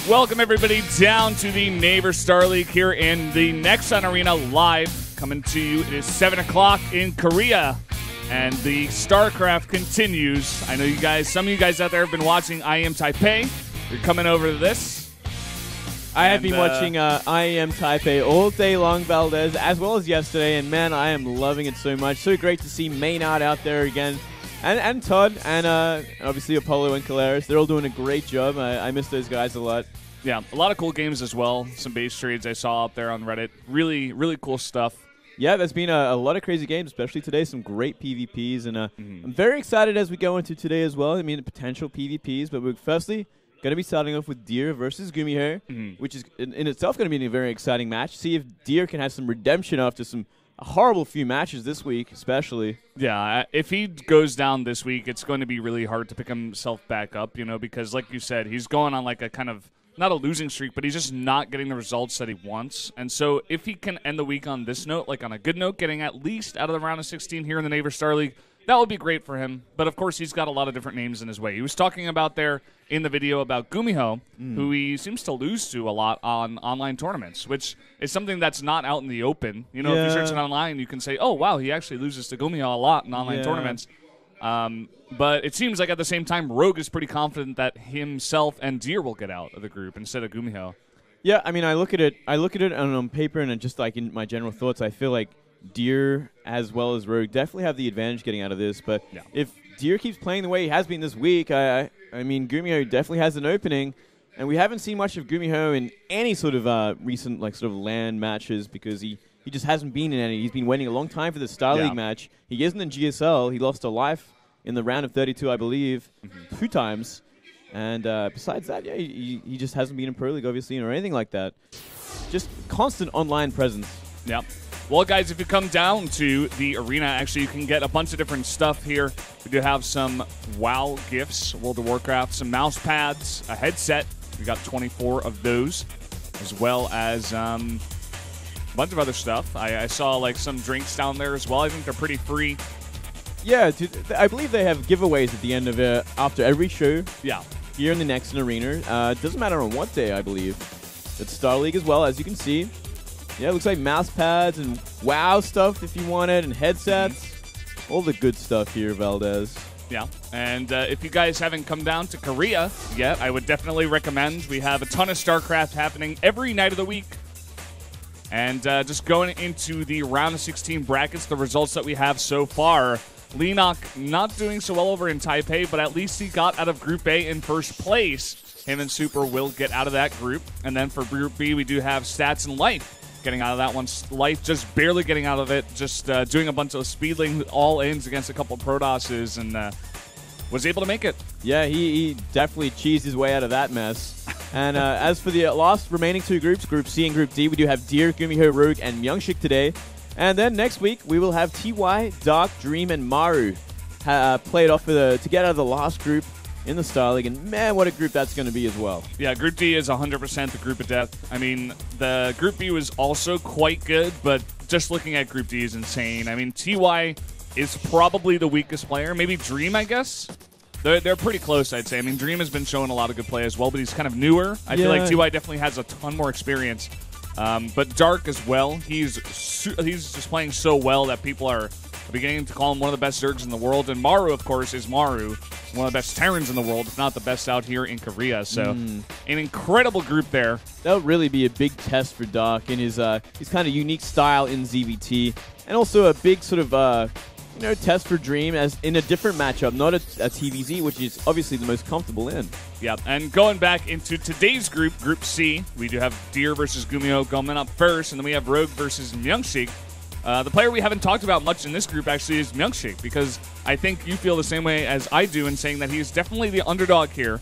Welcome, everybody, down to the Neighbor Starleague here in the Nexon Arena live. Coming to you, it is 7 o'clock in Korea, and the StarCraft continues. I know you guys, some of you guys out there have been watching I Am Taipei. You're coming over to this. I have been watching I Am Taipei all day long, Valdez, as well as yesterday, and man, I am loving it so much. So great to see Maynard out there again, and Todd, and obviously Apollo and Caleris. They're all doing a great job. I miss those guys a lot. Yeah, a lot of cool games as well. Some base trades I saw up there on Reddit. Really, really cool stuff. Yeah, there's been a lot of crazy games, especially today. Some great PvPs, and I'm very excited as we go into today as well. I mean, potential PvPs, but we're firstly going to be starting off with Deer versus GuMiho, which is in itself going to be a very exciting match. See if Deer can have some redemption after a horrible few matches this week, especially. Yeah, if he goes down this week, it's going to be really hard to pick himself back up, because like you said, he's going on like a kind of, not a losing streak, but he's just not getting the results that he wants. And so if he can end the week on this note, like on a good note, getting at least out of the round of 16 here in the Neighbor Starleague, that would be great for him. But, of course, he's got a lot of different names in his way. He was talking about there in the video about GuMiho, who he seems to lose to a lot on online tournaments, which is something that's not out in the open. If you search it online, you can say, oh, wow, he actually loses to GuMiho a lot in online tournaments. But it seems like at the same time, Rogue is pretty confident that himself and Deer will get out of the group instead of GuMiho. Yeah, I mean, I look at it on paper, and just like in my general thoughts, I feel like Deer as well as Rogue definitely have the advantage getting out of this. But if Deer keeps playing the way he has been this week, I mean, GuMiho definitely has an opening. And we haven't seen much of GuMiho in any sort of recent LAN matches because he just hasn't been in any. He's been waiting a long time for the Starleague match. He isn't in GSL. He lost a life in the round of 32, I believe, 2 times. And besides that, he just hasn't been in Pro League, obviously, or anything like that. Just constant online presence. Yep. Well, guys, if you come down to the arena, actually, you can get a bunch of different stuff here. We do have some WoW gifts, World of Warcraft, some mouse pads, a headset. We got 24 of those, as well as a bunch of other stuff. I saw like some drinks down there as well. I think they're pretty free. Yeah, I believe they have giveaways at the end of after every show. Yeah. Here in the Nexon Arena. It doesn't matter on what day, I believe. It's Starleague as well, as you can see. Yeah, it looks like mouse pads and WoW stuff if you want it, and headsets. All the good stuff here, Valdez. Yeah, and if you guys haven't come down to Korea yet, I would definitely recommend. We have a ton of StarCraft happening every night of the week. And just going into the round of 16 brackets, the results that we have so far. Leenock not doing so well over in Taipei, but at least he got out of Group A in first place. Him and Super will get out of that group. And then for Group B, we do have Stats and Life getting out of that one. Life just barely getting out of it, just doing a bunch of speedling all-ins against a couple of Protosses, and was able to make it. Yeah, he definitely cheesed his way out of that mess. And as for the last remaining 2 groups, Group C and Group D, we do have Deer, GuMiho, Rogue, and Myungshik today. And then next week, we will have TY, Dark, Dream, and Maru played off to get out of the last group in the Starleague. And man, what a group that's going to be as well. Yeah, Group D is 100% the group of death. I mean, the Group B was also quite good, but just looking at Group D is insane. I mean, TY is probably the weakest player. Maybe Dream, I guess. They're pretty close, I'd say. I mean, Dream has been showing a lot of good play as well, but he's kind of newer. I feel like TY definitely has a ton more experience. But Dark as well, he's just playing so well that people are beginning to call him one of the best Zergs in the world. And Maru, of course, is Maru, one of the best Terrans in the world, if not the best out here in Korea. So an incredible group there. That would really be a big test for Dark in his kind of unique style in ZVT. And also a big sort of test for Dream as in a different matchup, not a TVZ, which is obviously the most comfortable in. Yeah, and going back into today's group, Group C, we do have Deer versus GuMiho coming up first, and then we have Rogue versus Myungshik. The player we haven't talked about much in this group actually is Myungshik, because I think you feel the same way as I do in saying that he's definitely the underdog here,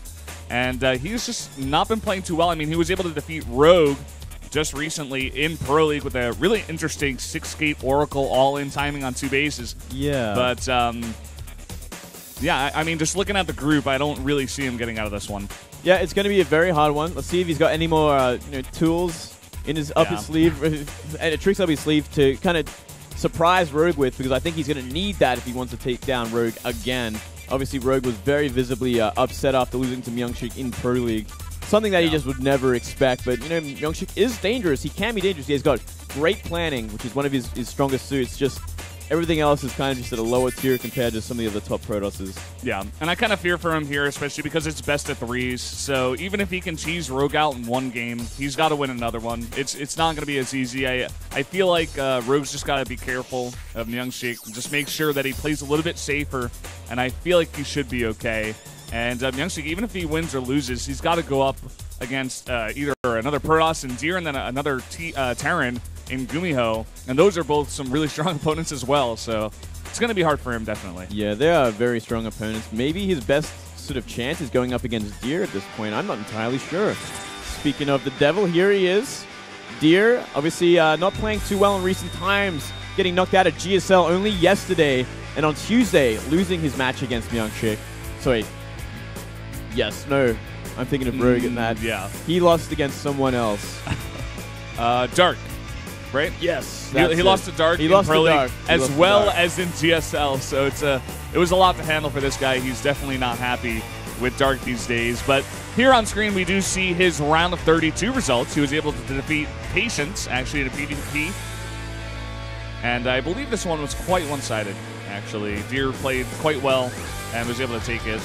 and he's just not been playing too well. I mean, he was able to defeat Rogue just recently in Pro League with a really interesting 6-gate Oracle all-in timing on 2 bases. Yeah. But, yeah, I mean, just looking at the group, I don't really see him getting out of this one. Yeah, it's going to be a very hard one. Let's see if he's got any more tools in his up his sleeve, and tricks up his sleeve to kind of surprise Rogue with, because I think he's going to need that if he wants to take down Rogue again. Obviously, Rogue was very visibly upset after losing to Myungshik in Pro League. something that he just would never expect. But, you know, Myung-Sik is dangerous. He can be dangerous. He's got great planning, which is one of his strongest suits. Just everything else is kind of just at a lower tier compared to some of the other top Protosses. Yeah, and I kind of fear for him here, especially because it's best of threes. So even if he can cheese Rogue out in one game, he's got to win another one. It's not going to be as easy. I feel like Rogue's just got to be careful of Myung-Sik. Just make sure that he plays a little bit safer, and I feel like he should be okay. And Myung-Sik, even if he wins or loses, he's got to go up against either another Protoss in Deer and then another Terran in GuMiho. And those are both some really strong opponents as well. So it's going to be hard for him, definitely. Yeah, they are very strong opponents. Maybe his best sort of chance is going up against Deer at this point. I'm not entirely sure. Speaking of the Devil, here he is. Deer, obviously not playing too well in recent times. Getting knocked out at GSL only yesterday. And on Tuesday, losing his match against Myung-Sik. So wait. Yes, no. I'm thinking of Rogue in that. Yeah. He lost against someone else. Dark, right? Yes. He lost to Dark in Pro League as well as in GSL. So it was a lot to handle for this guy. He's definitely not happy with Dark these days. But here on screen, we do see his round of 32 results. He was able to defeat Patience, actually, in a PvP. And I believe this one was quite one-sided, actually. Deer played quite well and was able to take it.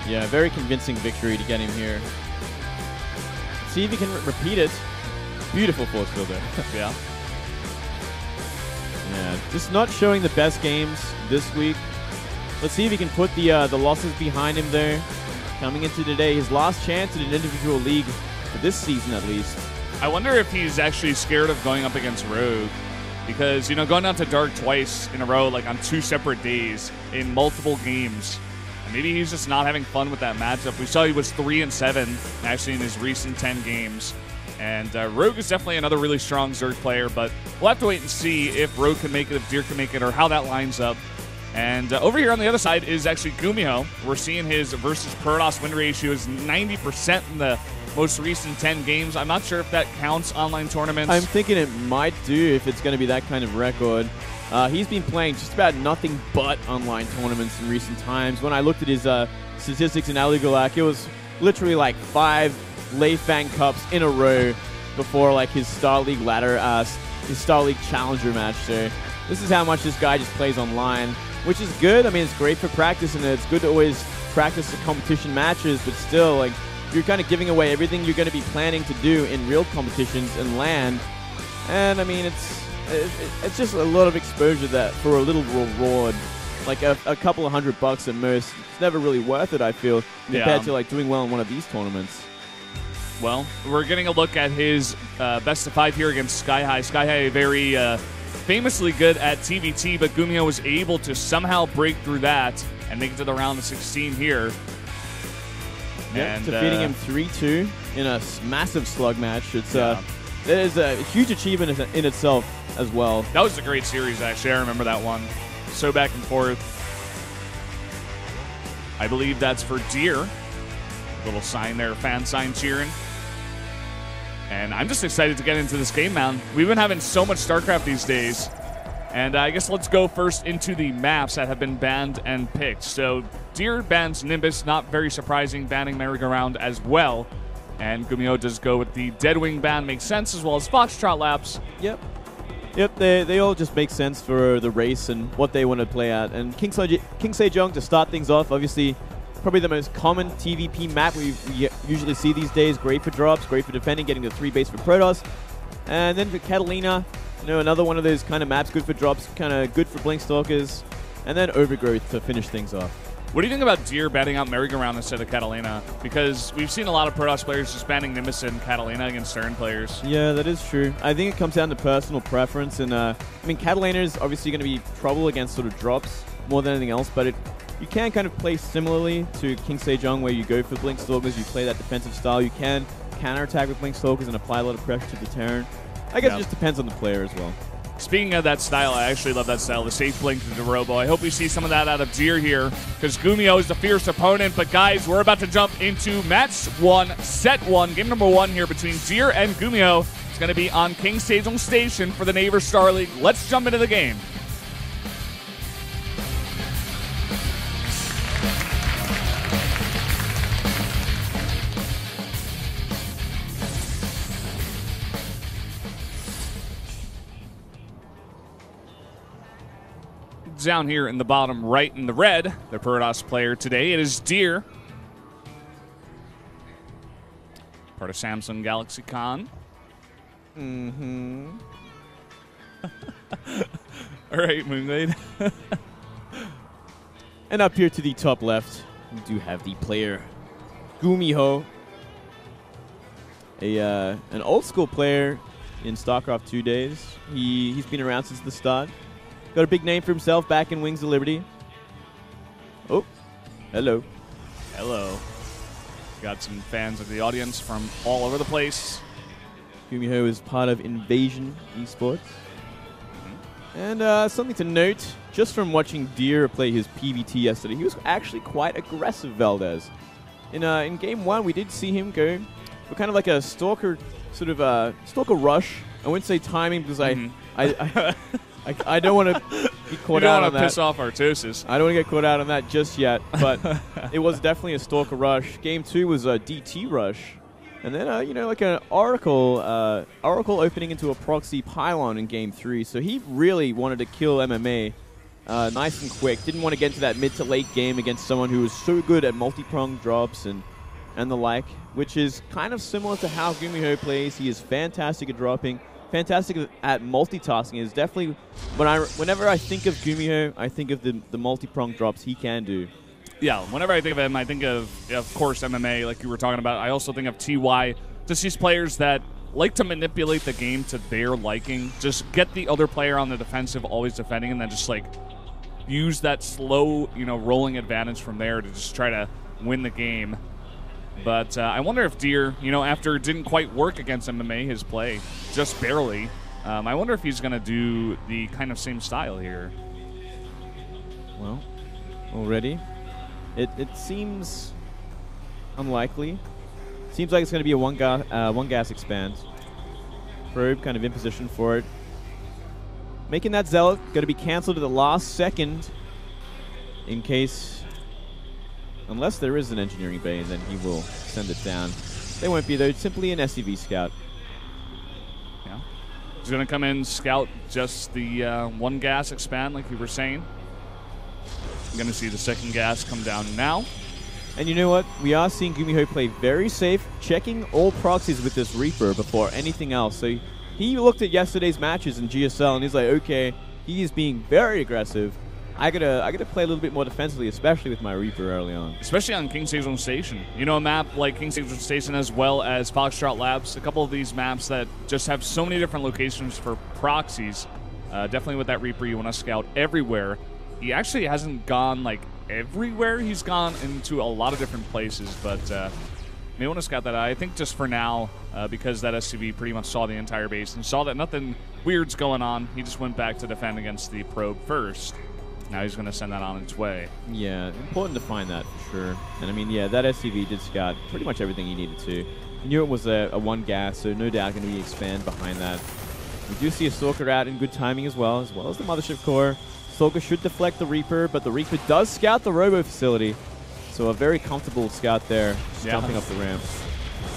Yeah, very convincing victory to get him here. See if he can repeat it. Beautiful force fielder. Yeah. Yeah, just not showing the best games this week. Let's see if he can put the losses behind him there. Coming into today, his last chance in an individual league for this season at least. I wonder if he's actually scared of going up against Rogue. Because, you know, going down to Dark twice in a row, like on 2 separate days in multiple games, maybe he's just not having fun with that matchup. We saw he was 3-7 actually in his recent 10 games. And Rogue is definitely another really strong Zerg player, but we'll have to wait and see if Rogue can make it, if Deer can make it, or how that lines up. And over here on the other side is actually GuMiho. We're seeing his versus Protoss win ratio is 90% in the most recent 10 games. I'm not sure if that counts online tournaments. I'm thinking it might do if it's going to be that kind of record. He's been playing just about nothing but online tournaments in recent times. When I looked at his statistics in Aligulac, it was literally like 5 Lei Fang Cups in a row before like his Starleague ladder, his Starleague Challenger match. So this is how much this guy just plays online, which is good. I mean, it's great for practice, and it's good to always practice the competition matches, but still, like, you're kind of giving away everything you're going to be planning to do in real competitions and LAN. And I mean, it's just a lot of exposure that for a little reward, like a couple of $100 at most. It's never really worth it, I feel, compared to like doing well in one of these tournaments. Well, we're getting a look at his best of 5 here against Sky High. Sky High very famously good at TVT, but GuMiho was able to somehow break through that and make it to the round of 16 here. Yeah, defeating him 3-2 in a massive slug match. It's that is a huge achievement in itself as well. That was a great series, actually. I remember that one. So back and forth. I believe that's for Deer. Little sign there, fan sign cheering. And I'm just excited to get into this game, man. We've been having so much StarCraft these days. And I guess let's go first into the maps that have been banned and picked. So Deer bans Nimbus, not very surprising, banning Merry-Go-Round as well. And GuMiho does go with the Deadwing ban, makes sense, as well as Foxtrot Laps. Yep, they all just make sense for the race and what they want to play at. And King Sejong to start things off, obviously probably the most common TVP map we usually see these days. Great for drops, great for defending, getting the 3 base for Protoss. And then for Catalina, you know, another one of those kind of maps, good for drops, kind of good for Blinkstalkers. And then Overgrowth to finish things off. What do you think about Deer batting out Merry-Go-Round instead of Catalina? Because we've seen a lot of Protoss players just banning Nimbus and Catalina against certain players. Yeah, that is true. I think it comes down to personal preference. And I mean, Catalina is obviously going to be trouble against sort of drops more than anything else, but you can kind of play similarly to King Sejong, where you go for Blinkstalkers, you play that defensive style. You can counterattack with Blinkstalkers and apply a lot of pressure to the Terran. I guess it just depends on the player as well. Speaking of that style, I actually love that style, the safe blink to the Robo. I hope we see some of that out of Deer here, because GuMiho is the fierce opponent. But guys, we're about to jump into match 1, set 1, game number 1 here between Deer and GuMiho. It's going to be on King Sejong Station for the Neighbor Starleague. Let's jump into the game. down here in the bottom right in the red, the Protoss player today, it is Deer. Part of Samsung Galaxy Con. Mm-hmm. All right, Moonglade. And up here to the top left, we do have the player GuMiho, an old school player in StarCraft 2 days. He's been around since the start. Got a big name for himself back in Wings of Liberty. Oh, hello. Hello. Got some fans of the audience from all over the place. GuMiho is part of Invasion Esports. And something to note, just from watching Deer play his PvT yesterday, he was actually quite aggressive, Valdez. In Game 1, we did see him go for kind of like a stalker, sort of stalker rush. I wouldn't say timing because I don't want to be caught out on that. You don't want to piss off Artosis. I don't want to get caught out on that just yet, but it was definitely a stalker rush. Game 2 was a DT rush. And then, like an Oracle opening into a proxy pylon in Game 3. So he really wanted to kill MMA nice and quick. Didn't want to get into that mid to late game against someone who was so good at multi-pronged drops and the like, which is kind of similar to how GuMiho plays. He is fantastic at dropping, fantastic at multitasking. It's definitely, whenever I think of GuMiho, I think of the multi-pronged drops he can do. Yeah, whenever I think of him, I think of course, MMA, like you were talking about. I also think of TY, just these players that like to manipulate the game to their liking. Just get the other player on the defensive, always defending, and then just, like, use that slow, rolling advantage from there to just try to win the game. But I wonder if Deer, after it didn't quite work against MMA, his play, just barely, I wonder if he's going to do the kind of same style here. Well, already... It seems unlikely. Seems like it's going to be a one gas expand. Probe kind of in position for it. Making that Zealot going to be cancelled at the last second in case, unless there is an engineering bay, and then he will send it down. There won't be though. It's simply an SCV scout. Yeah, he's going to come in, scout just the one gas expand, like you were saying. I'm going to see the second gas come down now. And you know what? We are seeing GuMiho play very safe, checking all proxies with this Reaper before anything else. So he looked at yesterday's matches in GSL and he's like, okay, he is being very aggressive. I gotta play a little bit more defensively, especially with my Reaper early on. Especially on King Stage 1 Station. A map like King Stage 1 Station as well as Foxtrot Labs, a couple of these maps that just have so many different locations for proxies. Definitely with that Reaper, you want to scout everywhere. He actually hasn't gone, like, everywhere. He's gone into a lot of different places, but may want to scout that out. I think just for now, because that SCV pretty much saw the entire base and saw that nothing weird's going on, he just went back to defend against the probe first. Now he's going to send that on its way. Yeah, important to find that for sure. And, I mean, yeah, that SCV did scout pretty much everything he needed to. He knew it was a one gas, so no doubt going to be expand behind that. We do see a Stalker out in good timing as well as the Mothership Core. Stalker should deflect the Reaper, but the Reaper does scout the Robo facility. So a very comfortable scout there, jumping up the ramp.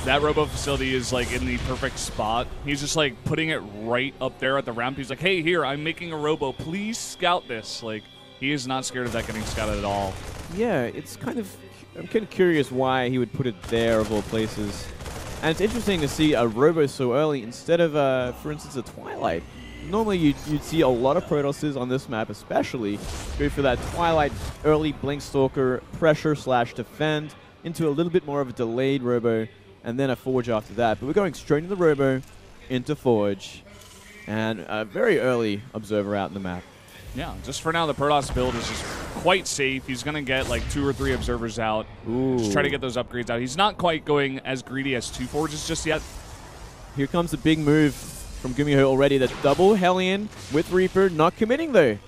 That Robo facility is, like, in the perfect spot. He's just, like, putting it right up there at the ramp. He's like, hey, here, I'm making a Robo. Please scout this. Like, he is not scared of that getting scouted at all. Yeah, I'm kind of curious why he would put it there of all places. And it's interesting to see a Robo so early instead of, for instance, a Twilight. Normally, you'd see a lot of Protosses on this map, especially go for that Twilight early Blink Stalker pressure / defend into a little bit more of a delayed Robo, and then a Forge after that. But we're going straight into the Robo, into Forge, and a very early Observer out in the map. Yeah, just for now, the Protoss build is just quite safe. He's going to get like 2 or 3 Observers out. Ooh. Just try to get those upgrades out. He's not quite going as greedy as 2 Forges just yet. Here comes the big move from GuMiho already. That double Hellion with Reaper, not committing though.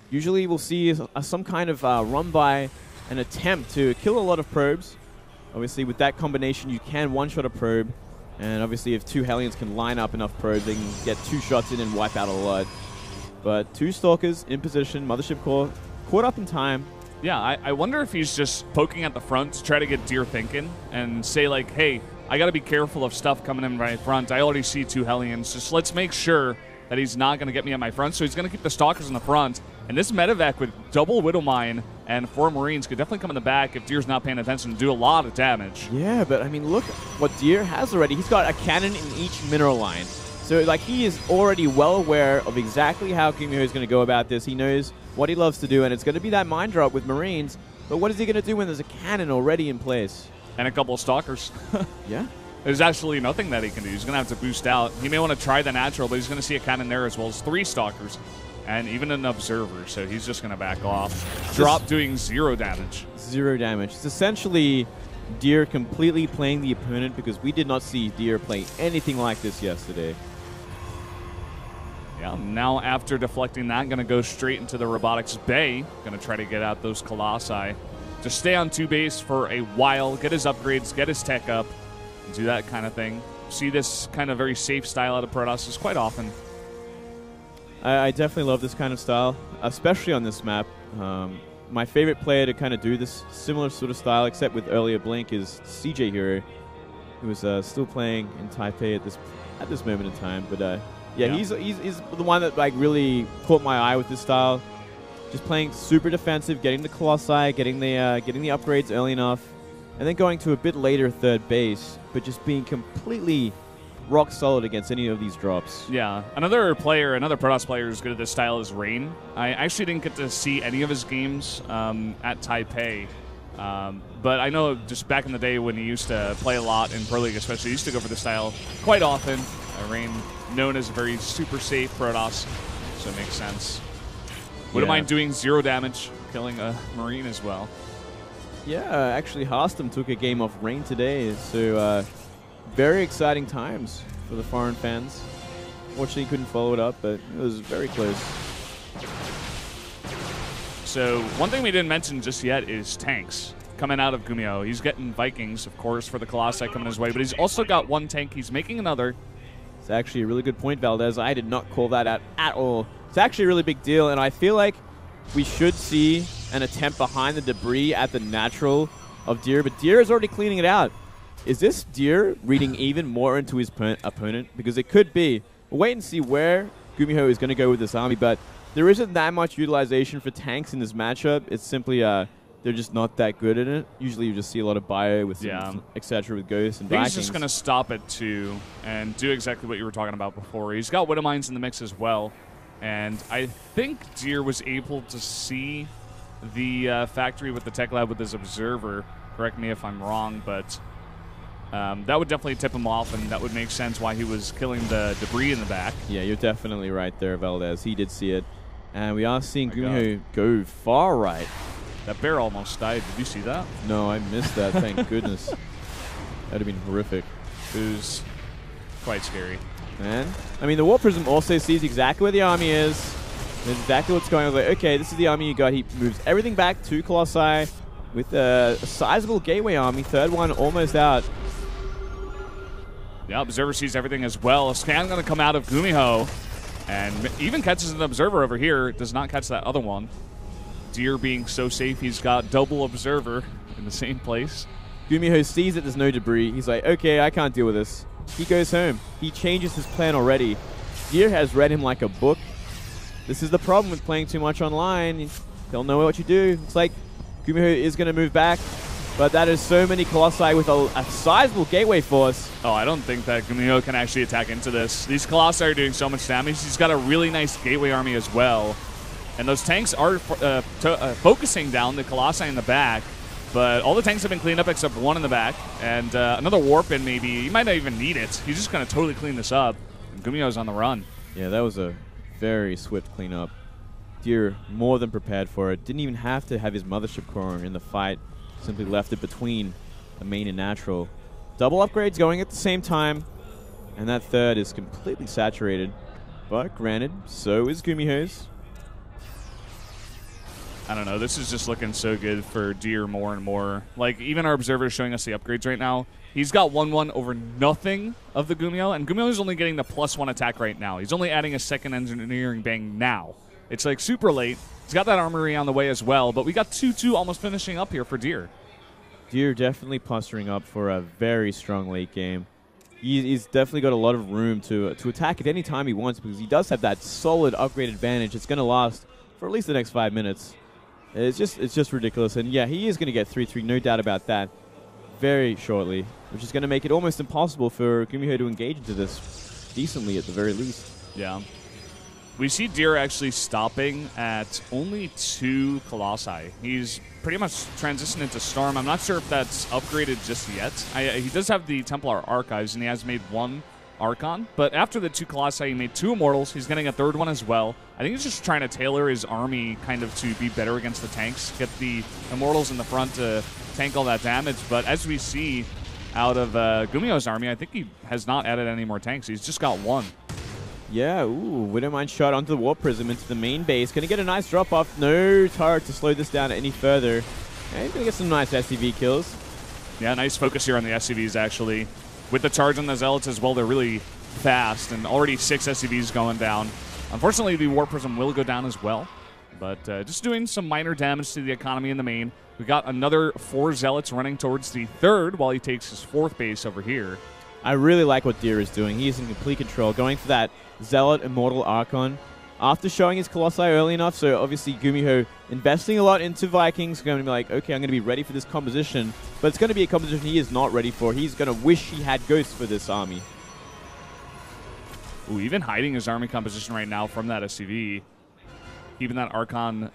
Usually we'll see some kind of run by an attempt to kill a lot of probes. Obviously with that combination you can one-shot a probe, and obviously if 2 Hellions can line up enough probes they can get 2 shots in and wipe out a lot. But 2 Stalkers in position, Mothership Core caught up in time. Yeah, I wonder if he's just poking at the front to try to get Deer thinking and say like, hey, I got to be careful of stuff coming in right front. I already see 2 Hellions. Just let's make sure that he's not going to get me at my front, so he's going to keep the Stalkers in the front. And this medevac with double Widow Mine and 4 Marines could definitely come in the back if Deer's not paying attention and do a lot of damage. Yeah, but I mean, look what Deer has already. He's got a cannon in each mineral line. So, like, he is already well aware of exactly how GuMiho is going to go about this. He knows what he loves to do, and it's going to be that mine drop with Marines. But what is he going to do when there's a cannon already in place? And a couple of Stalkers. Yeah. There's actually nothing that he can do. He's going to have to boost out. He may want to try the natural, but he's going to see a cannon there as well as 3 Stalkers and even an Observer. So he's just going to back off. Drop doing 0 damage. 0 damage. It's essentially Deer completely playing the opponent because we did not see Deer play anything like this yesterday. Yeah, now after deflecting that, going to go straight into the Robotics Bay. Going to try to get out those Colossi. Just stay on 2 base for a while, get his upgrades, get his tech up, and do that kind of thing. See this kind of very safe style out of Protoss quite often. I definitely love this kind of style, especially on this map. My favorite player to kind of do this similar sort of style, except with earlier Blink, is CJ Hero, who is still playing in Taipei at this moment in time. But yeah, he's the one that like really caught my eye with this style. Just playing super defensive, getting the Colossi, getting the upgrades early enough, and then going to a bit later third base, but just being completely rock solid against any of these drops. Yeah, another Protoss player who's good at this style is Rain. I actually didn't get to see any of his games at Taipei, but I know just back in the day when he used to play a lot in Pro League especially, he used to go for this style quite often. Rain, known as a very super safe Protoss, so it makes sense. Wouldn't mind doing 0 damage, killing a Marine as well. Yeah, actually Harstam took a game off Rain today, so very exciting times for the foreign fans. Fortunately, couldn't follow it up, but it was very close. So one thing we didn't mention just yet is tanks coming out of GuMiho. He's getting Vikings, of course, for the Colossi coming his way, but he's also got 1 tank. He's making another. It's actually a really good point, Valdez. I did not call that out at all. It's actually a really big deal, and I feel like we should see an attempt behind the debris at the natural of Deer, but Deer is already cleaning it out. Is this Deer reading even more into his opponent? Because it could be. We'll wait and see where GuMiho is going to go with this army, but there isn't that much utilization for tanks in this matchup. It's simply they're just not that good at it. Usually you just see a lot of bio with etc. with Ghosts and Vikings. He's just going to stop at 2 and do exactly what you were talking about before. He's got Widow Mines in the mix as well. And I think Deer was able to see the factory with the tech lab with his Observer. Correct me if I'm wrong, but that would definitely tip him off, and that would make sense why he was killing the debris in the back. Yeah, you're definitely right there, Valdez. He did see it. And we are seeing GuMiho go far right. That bear almost died. Did you see that? No, I missed that. Thank goodness. That would have been horrific. It was quite scary. And, I mean, the War Prism also sees exactly where the army is. Knows exactly what's going on. Like, okay, this is the army you got. He moves everything back to Colossi with a sizable gateway army. 3rd one almost out. Yeah, Observer sees everything as well. A scan going to come out of GuMiho. And even catches an Observer over here. Does not catch that other one. Deer being so safe, he's got double Observer in the same place. GuMiho sees that there's no debris. He's like, okay, I can't deal with this. He goes home. He changes his plan already. Deer has read him like a book. This is the problem with playing too much online. They'll know what you do. It's like GuMiho is going to move back, but that is so many Colossi with a sizable gateway force. Oh, I don't think that GuMiho can actually attack into this. These Colossi are doing so much damage. He's got a really nice gateway army as well. And those tanks are focusing down the Colossi in the back. But all the tanks have been cleaned up except 1 in the back. And another warp in maybe. He might not even need it. He's just going to totally clean this up. And GuMiho's on the run. Yeah, that was a very swift cleanup. Deer more than prepared for it. Didn't even have to have his mothership core in the fight. Simply left it between the main and natural. Double upgrades going at the same time. And that 3rd is completely saturated. But granted, so is GuMiho's. I don't know. This is just looking so good for Deer more and more. Like, even our Observer is showing us the upgrades right now. He's got 1-1 over nothing of the GuMiho, and GuMiho is only getting the +1 attack right now. He's only adding a 2nd engineering bang now. It's, like, super late. He's got that armory on the way as well, but we got 2-2 almost finishing up here for Deer. Deer definitely posturing up for a very strong late game. he's definitely got a lot of room to attack at any time he wants, because he does have that solid upgrade advantage. It's going to last for at least the next 5 minutes. It's just ridiculous. And yeah, he is going to get 3-3, no doubt about that, very shortly, which is going to make it almost impossible for GuMiho to engage into this decently at the very least. Yeah. We see Deer actually stopping at only 2 Colossi. He's pretty much transitioned into Storm. I'm not sure if that's upgraded just yet. He does have the Templar Archives, and he has made 1 Archon. But after the 2 Colossi, he made 2 Immortals. He's getting a 3rd one as well. I think he's just trying to tailor his army kind of to be better against the tanks, get the Immortals in the front to tank all that damage. But as we see out of GuMiho's army, I think he has not added any more tanks. He's just got 1. Yeah, ooh, Widowmine shot onto the Warp Prism into the main base. Going to get a nice drop-off. No turret to slow this down any further. And he's going to get some nice SCV kills. Yeah, nice focus here on the SCVs, actually. With the charge on the Zealots as well, they're really fast, and already 6 SCVs going down. Unfortunately, the Warp Prism will go down as well, but just doing some minor damage to the economy in the main. We got another 4 Zealots running towards the 3rd while he takes his 4th base over here. I really like what Deer is doing. He is in complete control, going for that Zealot Immortal Archon. After showing his Colossi early enough, so obviously GuMiho investing a lot into Vikings, going to be like, okay, I'm going to be ready for this composition, but it's going to be a composition he is not ready for. He's going to wish he had Ghosts for this army. Ooh, even hiding his army composition right now from that SCV. Keeping that Archon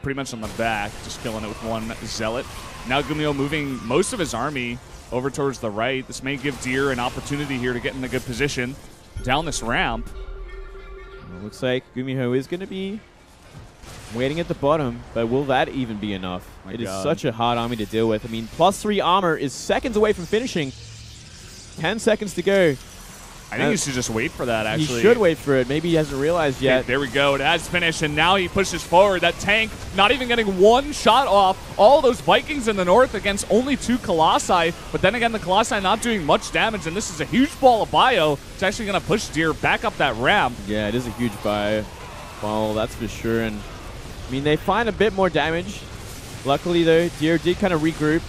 pretty much on the back, just killing it with 1 Zealot. Now GuMiho moving most of his army over towards the right. This may give Deer an opportunity here to get in a good position down this ramp. It looks like GuMiho is going to be waiting at the bottom, but will that even be enough? It is such a hard army to deal with. I mean, +3 armor is seconds away from finishing. 10 seconds to go. I think he should just wait for that, actually. He should wait for it. Maybe he hasn't realized yet. Okay, there we go. It has finished, and now he pushes forward. That tank not even getting 1 shot off. All those Vikings in the north against only 2 Colossi, but then again, the Colossi not doing much damage, and this is a huge ball of bio. It's actually going to push Deer back up that ramp. Yeah, it is a huge bio ball, that's for sure. And I mean, they find a bit more damage. Luckily, though, Deer did kind of regroup,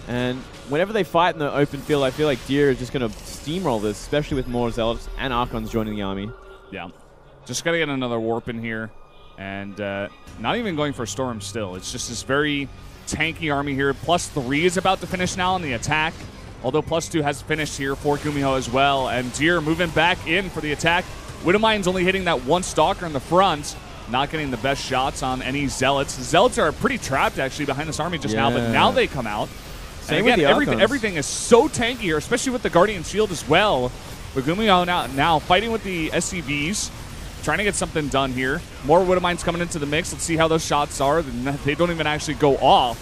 and whenever they fight in the open field, I feel like Deer is just going to steamroll this, especially with more Zealots and Archons joining the army. Yeah. Just got to get another Warp in here. And not even going for Storm still. It's just this very tanky army here. +3 is about to finish now on the attack. Although +2 has finished here for GuMiho as well. And Deer moving back in for the attack. Widowmine's only hitting that 1 Stalker in the front. Not getting the best shots on any Zealots. Zealots are pretty trapped, actually, behind this army just now. But now they come out. Same and again, with the everything is so tanky here, especially with the Guardian Shield as well. But GuMiho now fighting with the SCVs, trying to get something done here. More Widowmines coming into the mix. Let's see how those shots are. They don't even actually go off.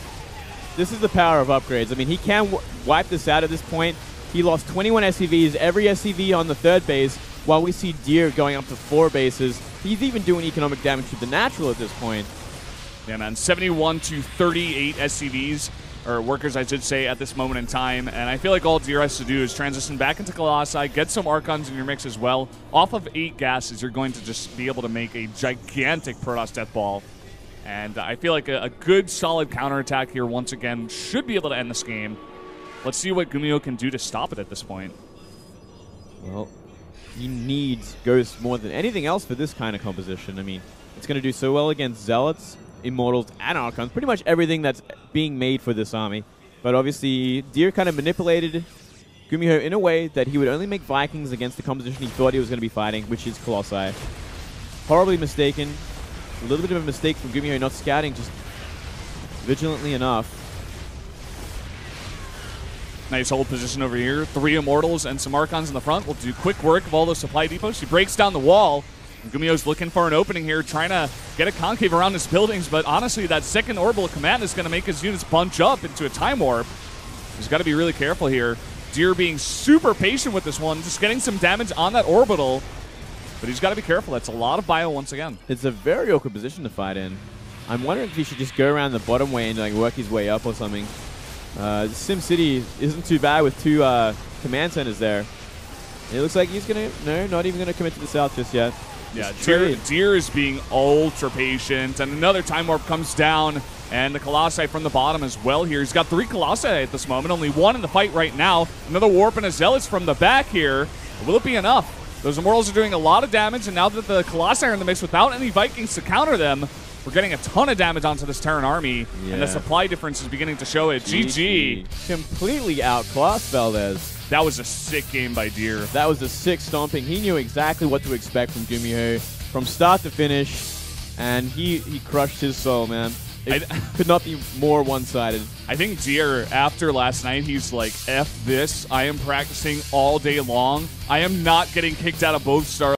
This is the power of upgrades. I mean, he can wipe this out at this point. He lost 21 SCVs, every SCV on the 3rd base, while we see Deer going up to 4 bases. He's even doing economic damage to the natural at this point. Yeah, man. 71 to 38 SCVs. Or workers, I should say, at this moment in time. And I feel like all Deer has to do is transition back into Colossi, get some Archons in your mix as well. Off of 8 gases, you're going to just be able to make a gigantic Protoss Death Ball. And I feel like a good, solid counterattack here once again should be able to end this game. Let's see what GuMiho can do to stop it at this point. Well, he needs Ghosts more than anything else for this kind of composition. I mean, it's going to do so well against Zealots, Immortals, and Archons. Pretty much everything that's being made for this army. But obviously, Deer kind of manipulated GuMiho in a way that he would only make Vikings against the composition he thought he was going to be fighting, which is Colossi. Horribly mistaken. A little bit of a mistake from GuMiho not scouting just vigilantly enough. Nice hold position over here. 3 Immortals and some Archons in the front will do quick work of all those supply depots. He breaks down the wall. GuMiho's looking for an opening here, trying to get a concave around his buildings, but honestly, that 2nd orbital command is going to make his units bunch up into a time warp. He's got to be really careful here. Deer being super patient with this one, just getting some damage on that orbital, but he's got to be careful. That's a lot of bio once again. It's a very awkward position to fight in. I'm wondering if he should just go around the bottom way and like work his way up or something. SimCity isn't too bad with 2 command centers there. It looks like he's going to, no, not even going to commit to the south just yet. Yeah, Deer is being ultra patient, and another time warp comes down. And the Colossi from the bottom as well here. He's got 3 Colossi at this moment, only 1 in the fight right now. Another Warp and a Zealots from the back here. Will it be enough? Those Immortals are doing a lot of damage, and now that the Colossi are in the mix without any Vikings to counter them, we're getting a ton of damage onto this Terran army, and the supply difference is beginning to show it. GG. Completely outclassed Valdez. That was a sick game by Deer. That was a sick stomping. He knew exactly what to expect from GuMiho from start to finish, and he crushed his soul, man. It could not be more one-sided. I think Deer, after last night, he's like, F this. I am practicing all day long. I am not getting kicked out of both Starleague.